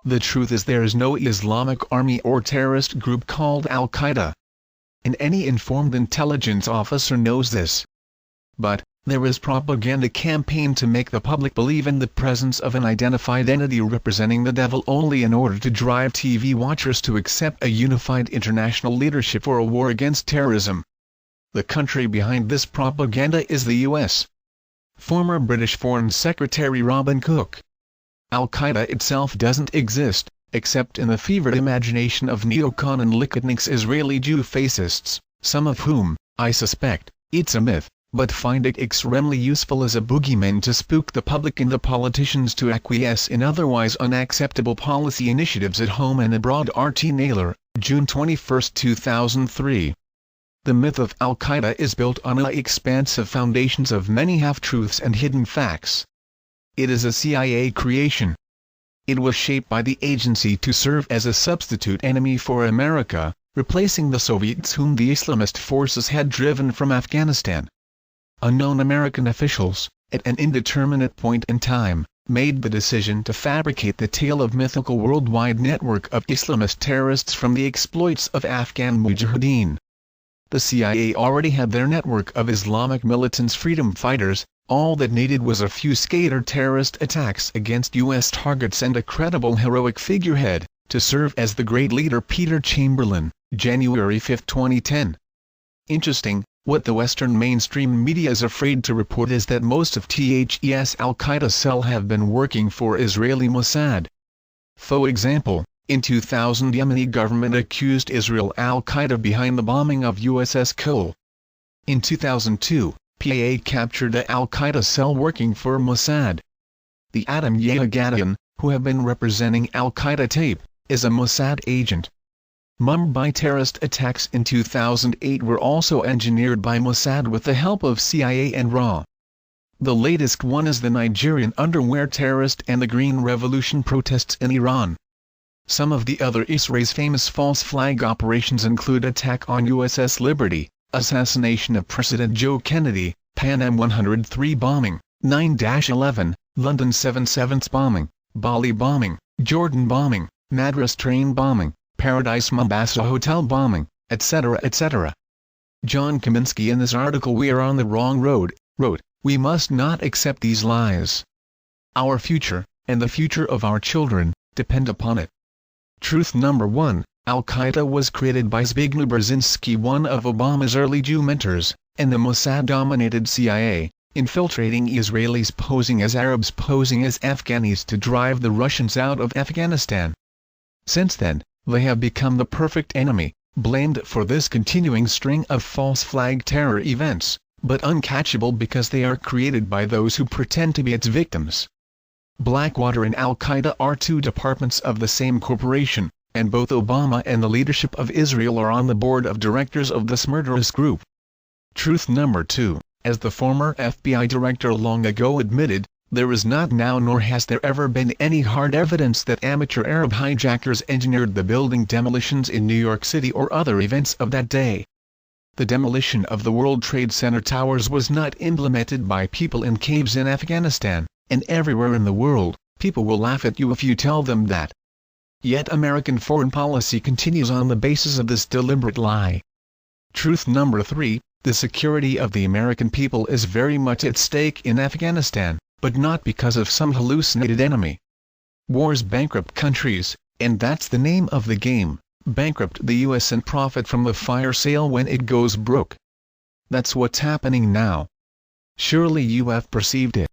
The truth is there is no Islamic army or terrorist group called al-Qaeda. And any informed intelligence officer knows this. But there is propaganda campaign to make the public believe in the presence of an identified entity representing the devil only in order to drive TV watchers to accept a unified international leadership for a war against terrorism. The country behind this propaganda is the U.S. Former British Foreign Secretary Robin Cook. Al-Qaeda itself doesn't exist, except in the fevered imagination of neocon and lichotniks Israeli Jew fascists, some of whom, I suspect, it's a myth, but find it extremely useful as a boogeyman to spook the public and the politicians to acquiesce in otherwise unacceptable policy initiatives at home and abroad. R.T. Naylor, June 21, 2003. The myth of al-Qaeda is built on the expansive foundations of many half-truths and hidden facts. It is a CIA creation. It was shaped by the agency to serve as a substitute enemy for America, replacing the Soviets whom the Islamist forces had driven from Afghanistan. Unknown American officials, at an indeterminate point in time, made the decision to fabricate the tale of mythical worldwide network of Islamist terrorists from the exploits of Afghan mujahideen. The CIA already had their network of Islamic militants, freedom fighters. All that needed was a few scattered terrorist attacks against U.S. targets and a credible heroic figurehead, to serve as the great leader. Peter Chamberlain, January 5, 2010. Interesting, what the Western mainstream media is afraid to report is that most of THE's al-Qaeda cell have been working for Israeli Mossad. For example, in 2000 Yemeni government accused Israel al-Qaeda behind the bombing of USS Cole. In 2002, PAA captured a al-Qaeda cell working for Mossad. The Adam Yahagadian, who have been representing al-Qaeda tape, is a Mossad agent. Mumbai terrorist attacks in 2008 were also engineered by Mossad with the help of CIA and RAW. The latest one is the Nigerian underwear terrorist and the Green Revolution protests in Iran. Some of the other Israel's famous false flag operations include attack on USS Liberty, assassination of President Joe Kennedy, Pan Am 103 bombing, 9-11, London 7/7 bombing, Bali bombing, Jordan bombing, Madras train bombing, Paradise Mombasa hotel bombing, etc. etc. John Kaminsky in this article "We Are on the Wrong Road" wrote, "We must not accept these lies. Our future, and the future of our children, depend upon it." Truth number 1. Al-Qaeda was created by Zbigniew Brzezinski, one of Obama's early Jew mentors, and the Mossad-dominated CIA, infiltrating Israelis posing as Arabs posing as Afghanis to drive the Russians out of Afghanistan. Since then, they have become the perfect enemy, blamed for this continuing string of false flag terror events, but uncatchable because they are created by those who pretend to be its victims. Blackwater and al-Qaeda are two departments of the same corporation, and both Obama and the leadership of Israel are on the board of directors of this murderous group. Truth number 2, as the former FBI director long ago admitted, there is not now nor has there ever been any hard evidence that amateur Arab hijackers engineered the building demolitions in New York City or other events of that day. The demolition of the World Trade Center towers was not implemented by people in caves in Afghanistan, and everywhere in the world, people will laugh at you if you tell them that. Yet American foreign policy continues on the basis of this deliberate lie. Truth number 3, the security of the American people is very much at stake in Afghanistan, but not because of some hallucinated enemy. Wars bankrupt countries, and that's the name of the game, bankrupt the U.S. and profit from the fire sale when it goes broke. That's what's happening now. Surely you have perceived it.